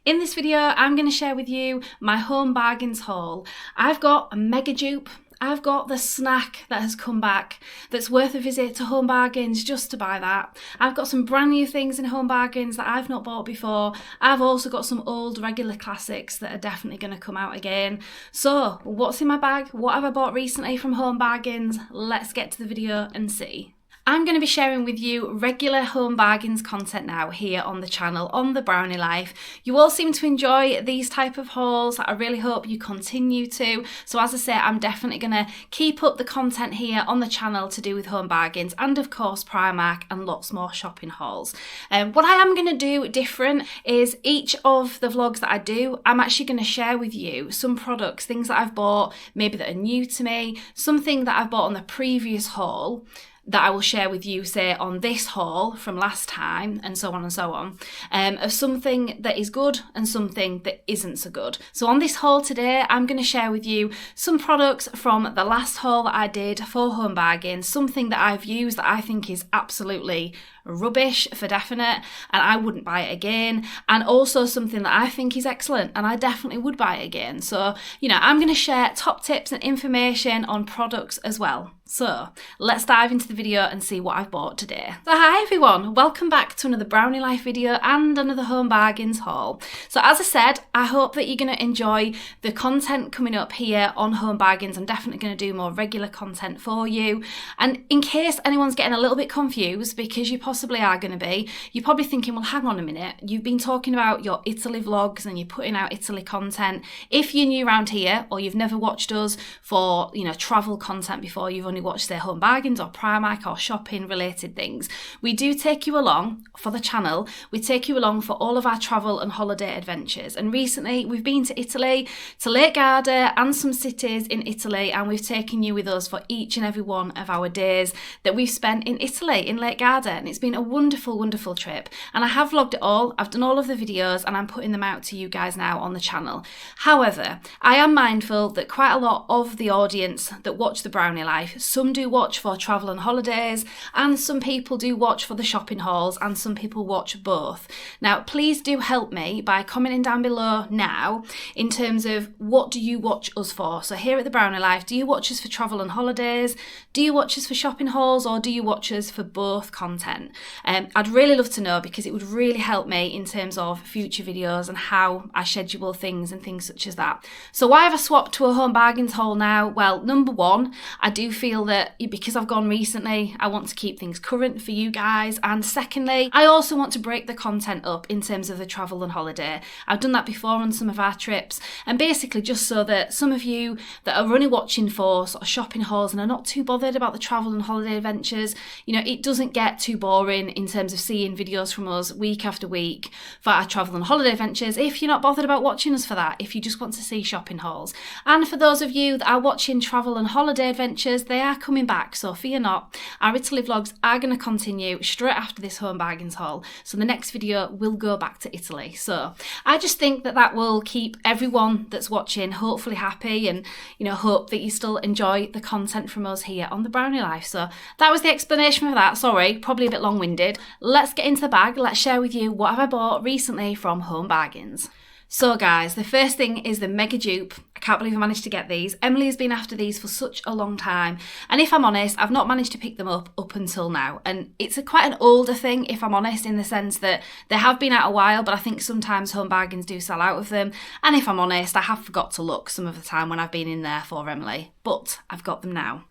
In this video, I'm going to share with you my home bargains haul. I've got a mega dupe. I've got the snack that has come back that's worth a visit to Home Bargains just to buy that. I've got some brand new things in Home Bargains that I've not bought before. I've also got some old regular classics that are definitely going to come out again. So what's in my bag? What have I bought recently from Home Bargains? Let's get to the video and see. I'm going to be sharing with you regular Home Bargains content now here on the channel, on the Brownie Life. You all seem to enjoy these type of hauls. I really hope you continue to. So as I say, I'm definitely going to keep up the content here on the channel to do with Home Bargains and of course Primark and lots more shopping hauls. What I am going to do different is each of the vlogs that I do, I'm actually going to share with you some products, things that I've bought, maybe that are new to me, something that I've bought on the previous haul that I will share with you, say, on this haul from last time, and so on and so on, of something that is good and something that isn't so good. So on this haul today, I'm going to share with you some products from the last haul that I did for Home Bargains, something that I've used that I think is absolutely rubbish for definite, and I wouldn't buy it again, and also something that I think is excellent, and I definitely would buy it again. So, you know, I'm going to share top tips and information on products as well. So let's dive into the video and see what I've bought today. So hi everyone, welcome back to another Brownie Life video and another Home Bargains haul. So as I said, I hope that you're going to enjoy the content coming up here on Home Bargains. I'm definitely going to do more regular content for you. And in case anyone's getting a little bit confused, because you possibly are going to be, you're probably thinking, well, hang on a minute, you've been talking about your Italy vlogs and you're putting out Italy content. If you're new around here or you've never watched us for, you know, travel content before, you've only watched their Home Bargains or Primark or shopping related things, we do take you along for the channel. We take you along for all of our travel and holiday adventures. And recently we've been to Italy, to Lake Garda and some cities in Italy, and we've taken you with us for each and every one of our days that we've spent in Italy, in Lake Garda. And it's been a wonderful, wonderful trip. And I have vlogged it all. I've done all of the videos and I'm putting them out to you guys now on the channel. However, I am mindful that quite a lot of the audience that watch the Brownie Life, some do watch for travel and holidays, and some people do watch for the shopping hauls, and some people watch both. Now, please do help me by commenting down below now in terms of what do you watch us for. So here at the Brownie Life, do you watch us for travel and holidays? Do you watch us for shopping hauls, or do you watch us for both content? I'd really love to know, because it would really help me in terms of future videos and how I schedule things and things such as that. So why have I swapped to a Home Bargains haul now? Well, number one, I do feel that because I've gone recently, I want to keep things current for you guys. And secondly, I also want to break the content up in terms of the travel and holiday. I've done that before on some of our trips, and basically just so that some of you that are only watching for sort of shopping hauls and are not too bothered about the travel and holiday adventures, you know, it doesn't get too boring in terms of seeing videos from us week after week for our travel and holiday adventures if you're not bothered about watching us for that, if you just want to see shopping hauls. And for those of you that are watching travel and holiday adventures, they are coming back, so fear not. Our Italy vlogs are going to continue straight after this Home Bargains haul, so the next video will go back to Italy. So I just think that that will keep everyone that's watching hopefully happy, and you know, hope that you still enjoy the content from us here on the Brownie Life. So that was the explanation for that. Sorry, probably a bit long-winded. Let's get into the bag. Let's share with you what have I bought recently from Home Bargains. So guys, the first thing is the mega dupe. I can't believe I managed to get these. Emily has been after these for such a long time, and if I'm honest, I've not managed to pick them up until now. And it's quite an older thing, if I'm honest, in the sense that they have been out a while, but I think sometimes Home Bargains do sell out of them. And if I'm honest, I have forgot to look some of the time when I've been in there for Emily, but I've got them now.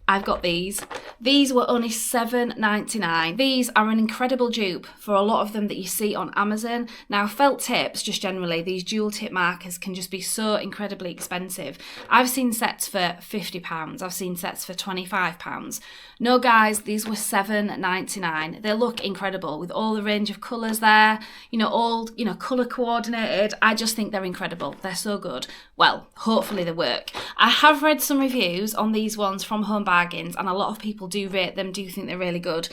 I've got these. These were only $7.99. These are an incredible dupe for a lot of them that you see on Amazon. Now, felt tips, just generally, these dual tip markers can just be so incredibly expensive. I've seen sets for £50. I've seen sets for £25. No, guys, these were $7.99. They look incredible with all the range of colours there, you know, all, you know, colour coordinated. I just think they're incredible. They're so good. Well, hopefully they work. I have read some reviews on these ones from Home Bargains bargains, and a lot of people do rate them, do think they're really good.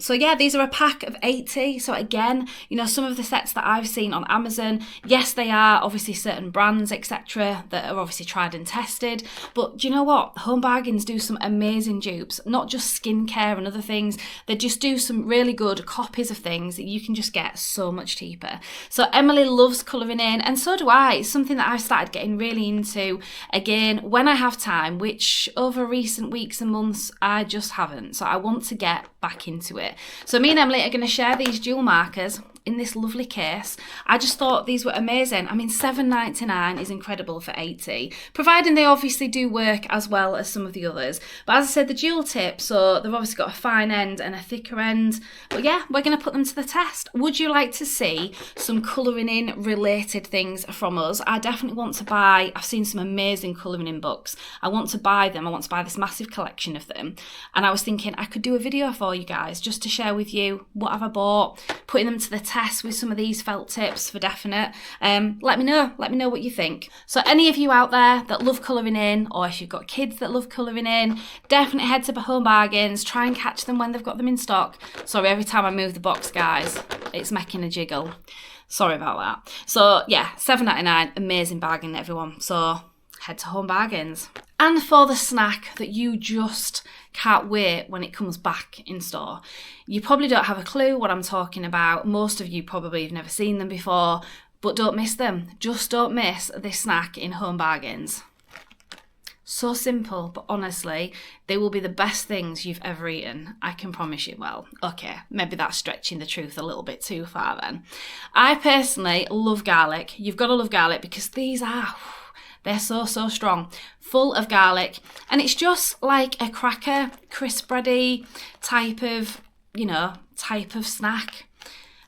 So yeah, these are a pack of 80. So again, you know, some of the sets that I've seen on Amazon, yes, they are obviously certain brands, etc., that are obviously tried and tested. But do you know what? Home Bargains do some amazing dupes, not just skincare and other things. They just do some really good copies of things that you can just get so much cheaper. So Emily loves colouring in, and so do I. It's something that I've started getting really into again when I have time, which over recent weeks and months I just haven't. So I want to get back into it. So me and Emily are going to share these jewel markers in this lovely case. I just thought these were amazing. I mean, $7.99 is incredible for 80, providing they obviously do work as well as some of the others. But as I said, the dual tip, so they've obviously got a fine end and a thicker end. But yeah, we're going to put them to the test. Would you like to see some colouring in related things from us? I definitely want to buy, I've seen some amazing colouring in books. I want to buy them. I want to buy this massive collection of them. And I was thinking I could do a video for you guys just to share with you what have I bought, putting them to the test with some of these felt tips for definite. Let me know what you think. So any of you out there that love colouring in, or if you've got kids that love colouring in, definitely head to Home Bargains, try and catch them when they've got them in stock. Sorry, every time I move the box, guys, it's making a jiggle. Sorry about that. So yeah, $7.99, amazing bargain everyone. So head to Home Bargains. And for the snack that you just can't wait when it comes back in store. You probably don't have a clue what I'm talking about. Most of you probably have never seen them before, but don't miss them. Just don't miss this snack in Home Bargains. So simple, but honestly, they will be the best things you've ever eaten. I can promise you. Well, okay, maybe that's stretching the truth a little bit too far then. I personally love garlic. You've got to love garlic because these are... they're so strong, full of garlic, and it's just like a cracker, crisp bready type of snack.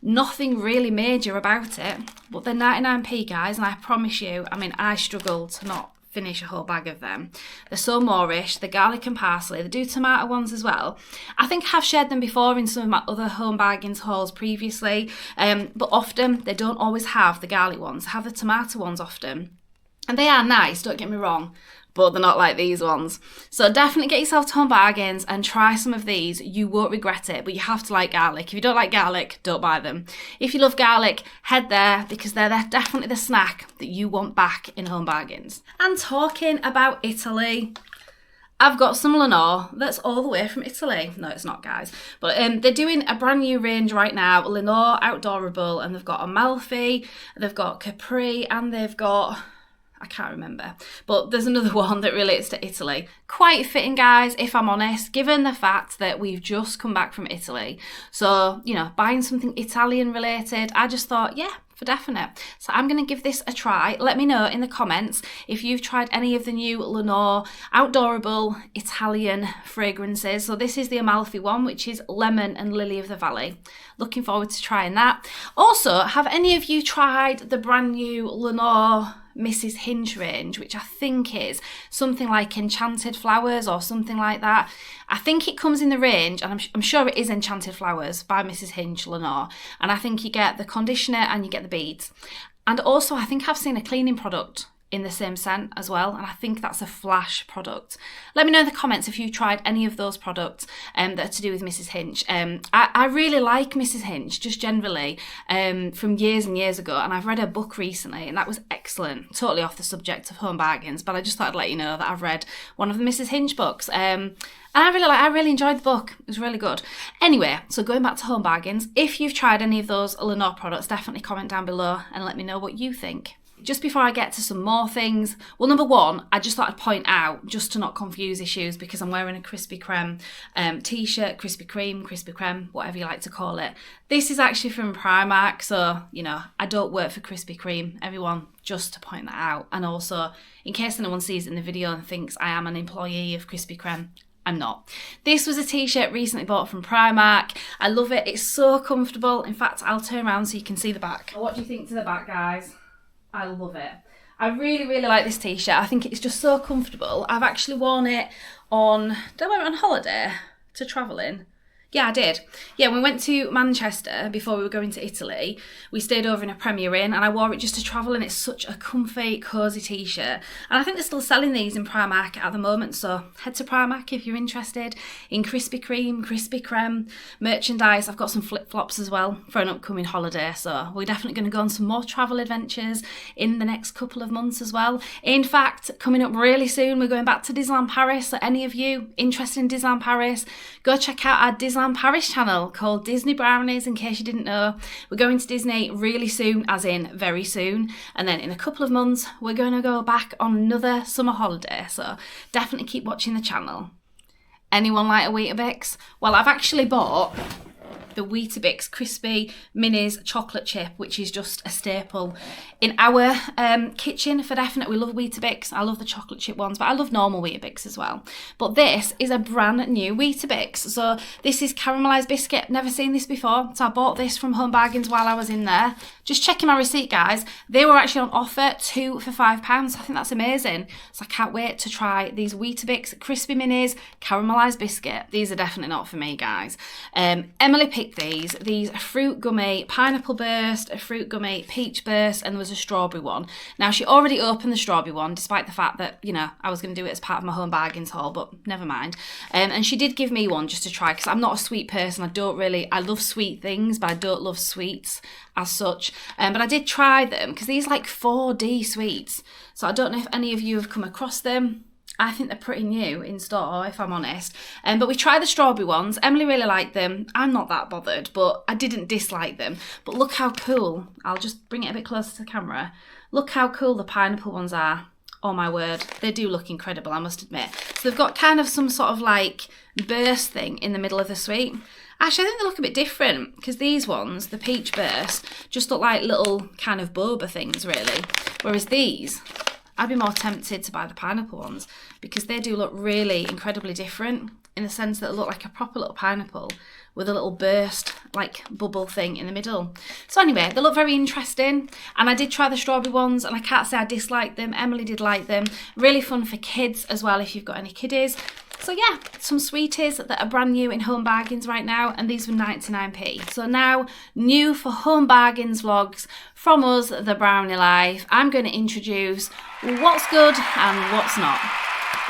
Nothing really major about it, but they're 99p, guys, and I promise you, I mean, I struggle to not finish a whole bag of them. They're so Moorish, the garlic and parsley. They do tomato ones as well. I think I have shared them before in some of my other Home Bargains hauls previously, but often they don't always have the garlic ones. They have the tomato ones often. And they are nice, don't get me wrong, but they're not like these ones. So definitely get yourself to Home Bargains and try some of these. You won't regret it, but you have to like garlic. If you don't like garlic, don't buy them. If you love garlic, head there because they're definitely the snack that you want back in Home Bargains. And talking about Italy, I've got some Lenore that's all the way from Italy. No, it's not, guys. But they're doing a brand new range right now, Lenore Outdoorable, and they've got Amalfi, they've got Capri, and they've got... I can't remember, but there's another one that relates to Italy. Quite fitting, guys, if I'm honest, given the fact that we've just come back from Italy. So, you know, buying something Italian related, I just thought, yeah, for definite. So I'm going to give this a try. Let me know in the comments if you've tried any of the new Lenore Outdoorable Italian fragrances. So this is the Amalfi one, which is Lemon and Lily of the Valley. Looking forward to trying that. Also, have any of you tried the brand new Lenore Mrs. Hinch range, which I think is something like Enchanted Flowers or something like that? I think it comes in the range, and I'm sure it is Enchanted Flowers by Mrs. Hinch Lenore, and I think you get the conditioner and you get the beads. And also I think I've seen a cleaning product in the same scent as well, and I think that's a Flash product. Let me know in the comments if you've tried any of those products that are to do with Mrs. Hinch. I really like Mrs. Hinch, just generally, from years and years ago, and I've read her book recently, and that was excellent. Totally off the subject of Home Bargains, but I just thought I'd let you know that I've read one of the Mrs. Hinch books, and I really enjoyed the book. It was really good. Anyway, so going back to Home Bargains, if you've tried any of those Lenore products, definitely comment down below and let me know what you think. Just before I get to some more things, well, number one, I just thought I'd point out, just to not confuse issues, because I'm wearing a Krispy Kreme t-shirt, Krispy Kreme, whatever you like to call it. This is actually from Primark, so, you know, I don't work for Krispy Kreme, everyone, just to point that out. And also, in case anyone sees it in the video and thinks I am an employee of Krispy Kreme, I'm not. This was a t-shirt recently bought from Primark. I love it. It's so comfortable. In fact, I'll turn around so you can see the back. What do you think to the back, guys? I love it. I really like this t-shirt. I think it's just so comfortable. I've actually worn it on, did I wear it on holiday to travel in? Yeah, I did. Yeah, we went to Manchester before we were going to Italy. We stayed over in a Premier Inn and I wore it just to travel, and it's such a comfy, cosy t-shirt. And I think they're still selling these in Primark at the moment, so head to Primark if you're interested in Krispy Kreme, Krispy Kreme merchandise. I've got some flip-flops as well for an upcoming holiday, so we're definitely going to go on some more travel adventures in the next couple of months as well. In fact, coming up really soon, we're going back to Disneyland Paris, so any of you interested in Disneyland Paris, go check out our Disneyland Paris channel called Disney Brownies, in case you didn't know. We're going to Disney really soon, as in very soon, and then in a couple of months we're going to go back on another summer holiday, so definitely keep watching the channel. Anyone like a Weetabix? Well, I've actually bought the Weetabix Crispy Minis chocolate chip, which is just a staple in our kitchen for definite. We love Weetabix. I love the chocolate chip ones, but I love normal Weetabix as well. But this is a brand new Weetabix. So this is caramelised biscuit. Never seen this before. So I bought this from Home Bargains while I was in there. Just checking my receipt, guys. They were actually on offer, 2 for £5. I think that's amazing. So I can't wait to try these Weetabix Crispy Minis caramelised biscuit. These are definitely not for me, guys. Emily picked these fruit gummy pineapple burst, a fruit gummy peach burst, and there was a strawberry one. Now, she already opened the strawberry one, despite the fact that, you know, I was going to do it as part of my Home Bargains haul, but never mind. And she did give me one just to try, because I'm not a sweet person. I love sweet things, but I don't love sweets as such. But I did try them, because these are like 4D sweets. So I don't know if any of you have come across them. I think they're pretty new in store, if I'm honest. But we tried the strawberry ones. Emily really liked them. I'm not that bothered, but I didn't dislike them. But look how cool. I'll just bring it a bit closer to the camera. Look how cool the pineapple ones are. Oh my word, they do look incredible, I must admit. So they've got kind of some sort of like burst thing in the middle of the sweet. Actually, I think they look a bit different, because these ones, the peach burst, just look like little kind of boba things, really. Whereas these, I'd be more tempted to buy the pineapple ones, because they do look really incredibly different in the sense that they look like a proper little pineapple with a little burst, like bubble thing in the middle. So anyway, they look very interesting, and I did try the strawberry ones, and I can't say I disliked them. Emily did like them. Really fun for kids as well, if you've got any kiddies. So yeah, some sweeties that are brand new in Home Bargains right now, and these were 99p. So now, new for Home Bargains vlogs from us, The Brownie Life, I'm going to introduce what's good and what's not.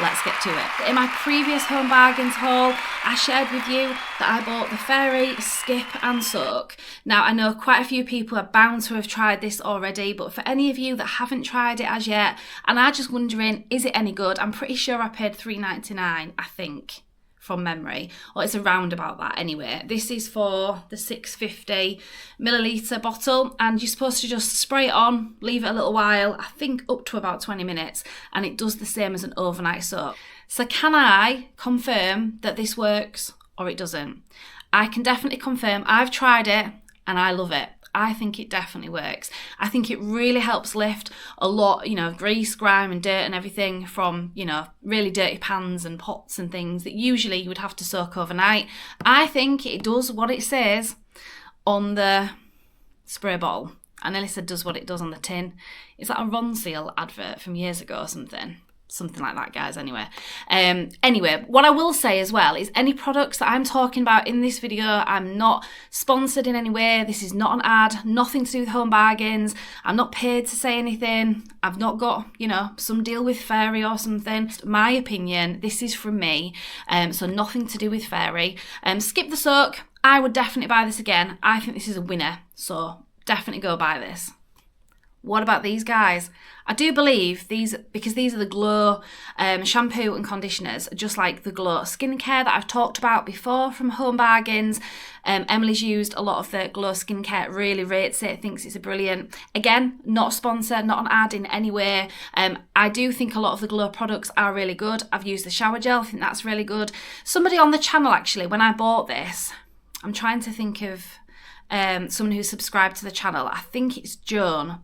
Let's get to it. In my previous Home Bargains haul, I shared with you that I bought the Fairy, Skip and Soak. Now, I know quite a few people are bound to have tried this already, but for any of you that haven't tried it as yet, and are just wondering, is it any good? I'm pretty sure I paid £3.99, I think, from memory, or it's around about that anyway. This is for the 650ml bottle, and you're supposed to just spray it on, leave it a little while, I think up to about 20 minutes, and it does the same as an overnight soak. So can I confirm that this works or it doesn't? I can definitely confirm. I've tried it and I love it. I think it definitely works. I think it really helps lift a lot, you know, grease, grime and dirt and everything from, you know, really dirty pans and pots and things that usually you would have to soak overnight. I think it does what it says on the spray bottle. I nearly said does what it does on the tin. Is that a Ronseal advert from years ago or something? Something like that, guys, anyway. Anyway, what I will say as well is any products that I'm talking about in this video, I'm not sponsored in any way. This is not an ad, nothing to do with Home Bargains. I'm not paid to say anything. I've not got, you know, some deal with Fairy or something. My opinion, this is from me, so nothing to do with Fairy. Skip the Soak. I would definitely buy this again. I think this is a winner, so definitely go buy this. What about these guys? I do believe these, because these are the Glow shampoo and conditioners, just like the Glow skincare that I've talked about before from Home Bargains. Emily's used a lot of the Glow skincare, really rates it, thinks it's a brilliant. Again, not a sponsor, not an ad in any way. I do think a lot of the Glow products are really good. I've used the shower gel, I think that's really good. Somebody on the channel, actually, when I bought this, I'm trying to think of someone who subscribed to the channel. I think it's Joan.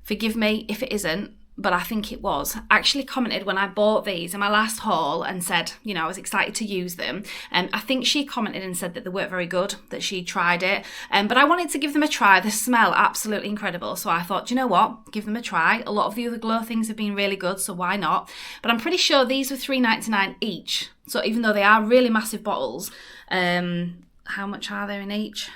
Forgive me if it isn't, but I think it was. Actually commented when I bought these in my last haul and said, you know, I was excited to use them. I think she commented and said that they weren't very good, that she tried it. But I wanted to give them a try. The smell, absolutely incredible. So I thought, you know what, give them a try. A lot of the other Glow things have been really good, so why not? But I'm pretty sure these were $3.99 each. So even though they are really massive bottles, How much are there in each?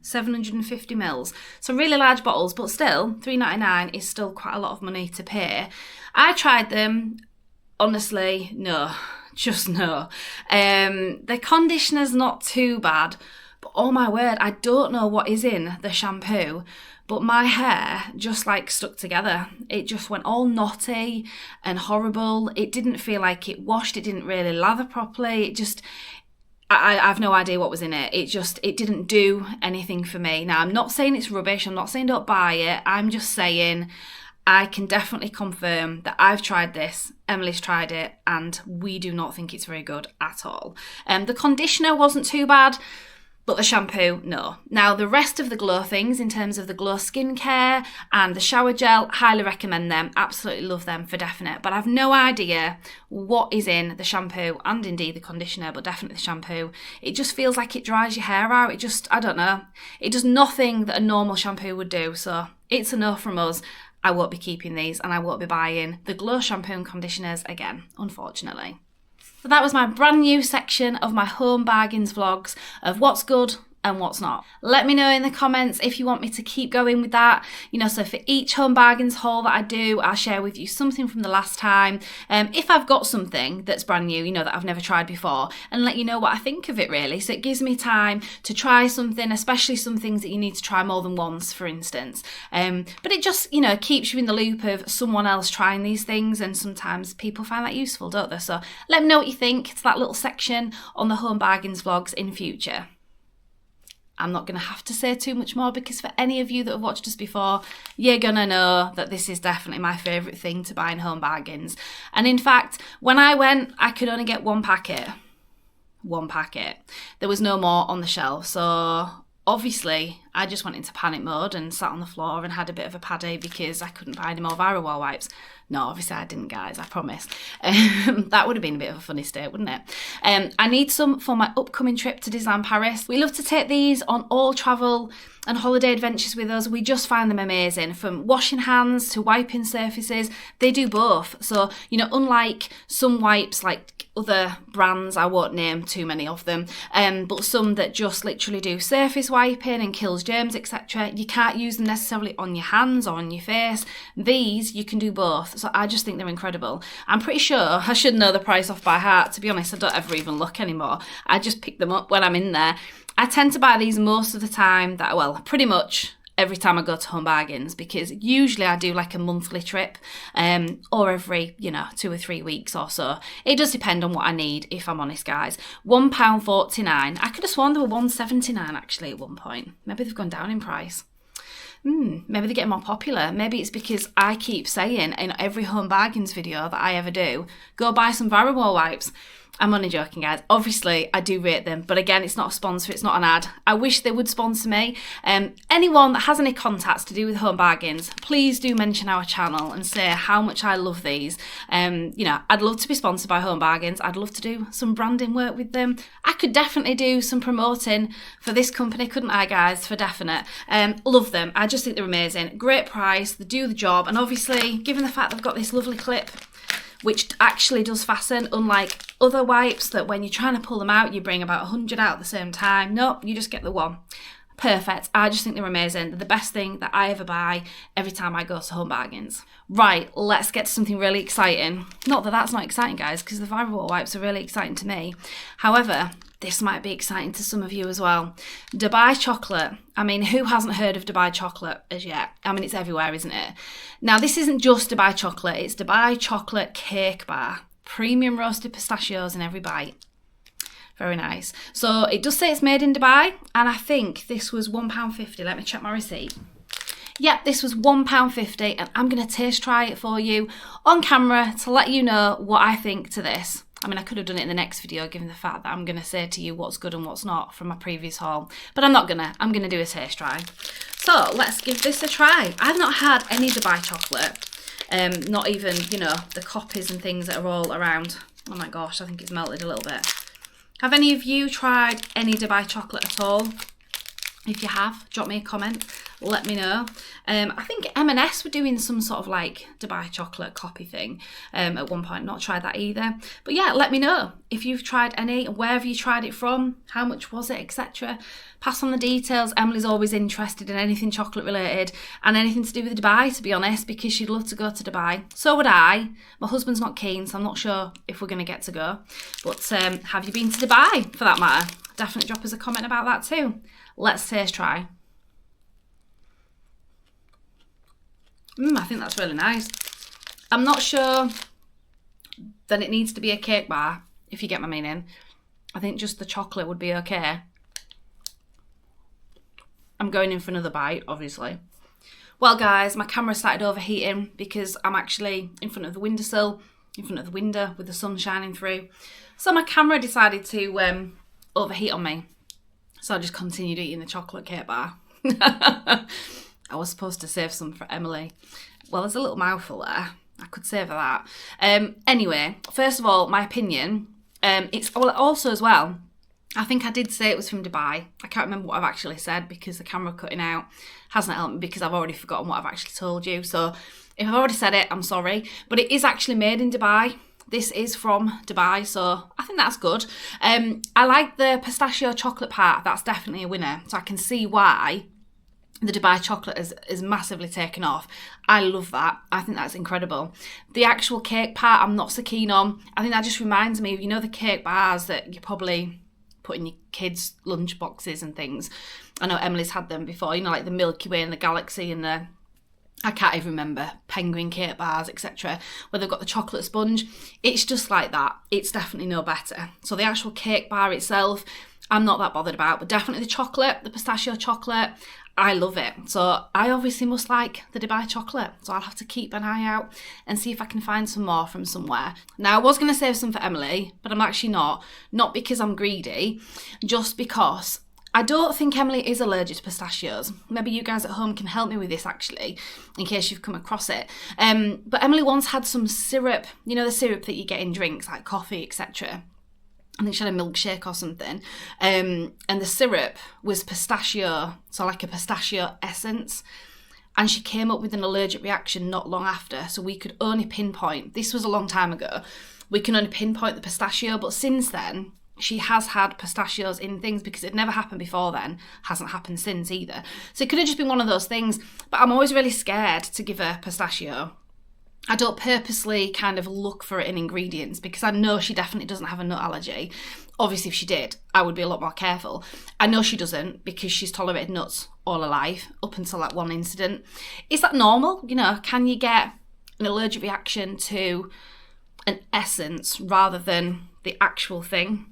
750 mils. So really large bottles, but still £3.99 is still quite a lot of money to pay. I tried them. Honestly, no, just no. The conditioner's not too bad, but oh my word, I don't know what is in the shampoo, but my hair just like stuck together. It just went all knotty and horrible. It didn't feel like it washed. It didn't really lather properly. It just, I have no idea what was in it. It didn't do anything for me. Now, I'm not saying it's rubbish. I'm not saying don't buy it. I'm just saying I can definitely confirm that I've tried this, Emily's tried it, and we do not think it's very good at all. The conditioner wasn't too bad, but the shampoo, no. Now, the rest of the Glow things, in terms of the Glow skincare and the shower gel, highly recommend them. Absolutely love them for definite. But I've no idea what is in the shampoo and indeed the conditioner, but definitely the shampoo. It just feels like it dries your hair out. I don't know. It does nothing that a normal shampoo would do. So it's a no from us. I won't be keeping these and I won't be buying the Glow shampoo and conditioners again, unfortunately. So that was my brand new section of my home bargains vlogs of what's good and what's not. Let me know in the comments if you want me to keep going with that. So for each home bargains haul that I do, I'll share with you something from the last time. If I've got something that's brand new, that I've never tried before, and let you know what I think of it really. So it gives me time to try something, especially some things that you need to try more than once, for instance. But it just, keeps you in the loop of someone else trying these things, and sometimes people find that useful, don't they? So let me know what you think. It's that little section on the home bargains vlogs in future. I'm not going to have to say too much more, because for any of you that have watched us before, you're going to know that this is definitely my favourite thing to buy in home bargains. And in fact, when I went, I could only get one packet. There was no more on the shelf. So obviously, I just went into panic mode and sat on the floor and had a bit of a paddy because I couldn't buy any more Viral Wall wipes. No, obviously I didn't, guys, I promise. That would have been a bit of a funny state, wouldn't it? I need some for my upcoming trip to Disneyland Paris. We love to take these on all travel and holiday adventures with us. We just find them amazing. From washing hands to wiping surfaces, they do both. So, unlike some wipes like other brands, I won't name too many of them, but some that just literally do surface wiping and kills germs, etc. You can't use them necessarily on your hands or on your face. These, you can do both. So I just think they're incredible. I'm pretty sure I should know the price off by heart. To be honest, I don't ever even look anymore. I just pick them up when I'm in there. I tend to buy these most of the time, pretty much every time I go to home bargains, because usually I do like a monthly trip, or every, 2 or 3 weeks or so. It does depend on what I need, if I'm honest, guys. £1.49. I could have sworn they were £1.79 actually at one point. Maybe they've gone down in price. Maybe they're getting more popular. Maybe it's because I keep saying in every home bargains video that I ever do, go buy some Viral Wall wipes. I'm only joking, guys. Obviously, I do rate them, but again, it's not a sponsor, it's not an ad. I wish they would sponsor me. Anyone that has any contacts to do with home bargains, please do mention our channel and say how much I love these. I'd love to be sponsored by home bargains. I'd love to do some branding work with them. I could definitely do some promoting for this company, couldn't I, guys? For definite. Love them. I just think they're amazing. Great price, they do the job, and obviously, given the fact they've got this lovely clip, which actually does fasten, unlike other wipes that when you're trying to pull them out, you bring about 100 out at the same time. Nope, you just get the one. Perfect. I just think they're amazing. They're the best thing that I ever buy every time I go to home bargains. Right, let's get to something really exciting. Not that that's not exciting, guys, because the Viral Wall wipes are really exciting to me. However, this might be exciting to some of you as well. Dubai chocolate. I mean, who hasn't heard of Dubai chocolate as yet? I mean, it's everywhere, isn't it? Now, this isn't just Dubai chocolate. It's Dubai chocolate cake bar. Premium roasted pistachios in every bite. Very nice. So it does say it's made in Dubai, and I think this was £1.50. Let me check my receipt. Yep, this was £1.50, and I'm going to taste try it for you on camera to let you know what I think to this. I mean, I could have done it in the next video, given the fact that I'm going to say to you what's good and what's not from my previous haul. But I'm not going to. I'm going to do a taste try. So let's give this a try. I've not had any Dubai chocolate. Not even, the copies and things that are all around. Oh my gosh, I think it's melted a little bit. Have any of you tried any Dubai chocolate at all? If you have, drop me a comment. let me know. I think M&S were doing some sort of like Dubai chocolate copy thing at one point. Not tried that either. But yeah, let me know if you've tried any, where have you tried it from, how much was it, etc. Pass on the details. Emily's always interested in anything chocolate related and anything to do with Dubai, to be honest, because she'd love to go to Dubai. So would I. My husband's not keen, so I'm not sure if we're going to get to go. But have you been to Dubai, for that matter? Definitely drop us a comment about that too. Let's taste try. I think that's really nice. I'm not sure that it needs to be a cake bar, if you get my meaning. I think just the chocolate would be okay. I'm going in for another bite, obviously. Well, guys, my camera started overheating because I'm actually in front of the windowsill, in front of the window with the sun shining through. So my camera decided to overheat on me. So I just continued eating the chocolate cake bar. I was supposed to save some for Emily. Well, there's a little mouthful there. I could save that. Anyway, first of all, my opinion. Also as well, I think I did say it was from Dubai. I can't remember what I've actually said because the camera cutting out hasn't helped me because I've already forgotten what I've actually told you. So if I've already said it, I'm sorry. But it is actually made in Dubai. This is from Dubai, so I think that's good. I like the pistachio chocolate part. That's definitely a winner. So I can see why the Dubai chocolate is massively taken off. I love that. I think that's incredible. The actual cake part, I'm not so keen on. I think that just reminds me of, you know, the cake bars that you probably put in your kids' lunch boxes and things. I know Emily's had them before, you know, like the Milky Way and the Galaxy and the, I can't even remember, penguin cake bars, etc., where they've got the chocolate sponge. It's just like that. It's definitely no better. So the actual cake bar itself, I'm not that bothered about, but definitely the chocolate, the pistachio chocolate, I love it. So I obviously must like the Dubai chocolate. So I'll have to keep an eye out and see if I can find some more from somewhere. Now, I was going to save some for Emily, but I'm actually not. Not because I'm greedy, just because I don't think Emily is allergic to pistachios. Maybe you guys at home can help me with this actually, in case you've come across it. But Emily once had some syrup, you know, the syrup that you get in drinks like coffee, etc. I think she had a milkshake or something. And the syrup was pistachio, so like a pistachio essence. And she came up with an allergic reaction not long after. So we could only pinpoint, this was a long time ago, we can only pinpoint the pistachio. But since then, she has had pistachios in things because it never happened before then. Hasn't happened since either. So it could have just been one of those things. But I'm always really scared to give her pistachio. I don't purposely kind of look for it in ingredients because I know she definitely doesn't have a nut allergy. Obviously, if she did, I would be a lot more careful. I know she doesn't because she's tolerated nuts all her life up until that one incident. Is that normal? You know, can you get an allergic reaction to an essence rather than the actual thing?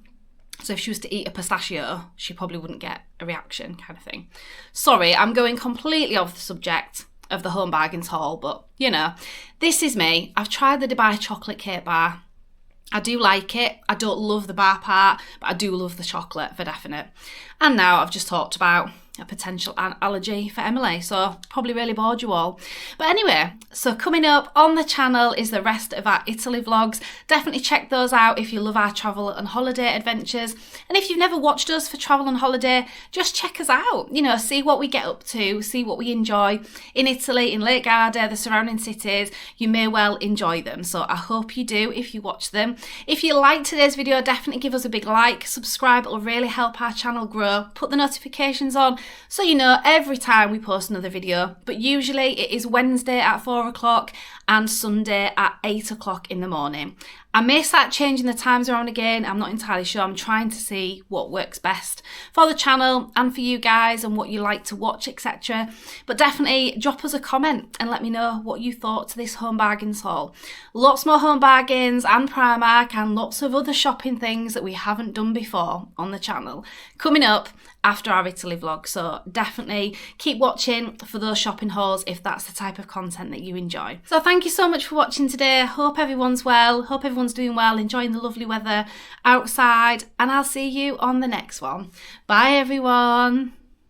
So if she was to eat a pistachio, she probably wouldn't get a reaction kind of thing. Sorry, I'm going completely off the subject of the Home Bargains haul, but you know, this is me. I've tried the Dubai chocolate cake bar. I do like it. I don't love the bar part, but I do love the chocolate for definite. And now I've just talked about a potential allergy for Emily, so probably really bored you all. But anyway, so coming up on the channel is the rest of our Italy vlogs. Definitely check those out if you love our travel and holiday adventures. And if you've never watched us for travel and holiday, just check us out. You know, see what we get up to, see what we enjoy in Italy, in Lake Garda, the surrounding cities. You may well enjoy them, so I hope you do if you watch them. If you liked today's video, definitely give us a big like, subscribe, it'll really help our channel grow. Put the notifications on so you know every time we post another video, but usually it is Wednesday at 4 o'clock and Sunday at 8 o'clock in the morning. I may start changing the times around again, I'm not entirely sure. I'm trying to see what works best for the channel and for you guys and what you like to watch, etc. But definitely drop us a comment and let me know what you thought to this Home Bargains haul. Lots more Home Bargains and Primark and lots of other shopping things that we haven't done before on the channel coming up after our Italy vlog, so definitely keep watching for those shopping hauls if that's the type of content that you enjoy. So thank you so much for watching today. Hope everyone's well, hope everyone's doing well, enjoying the lovely weather outside, and I'll see you on the next one. Bye everyone.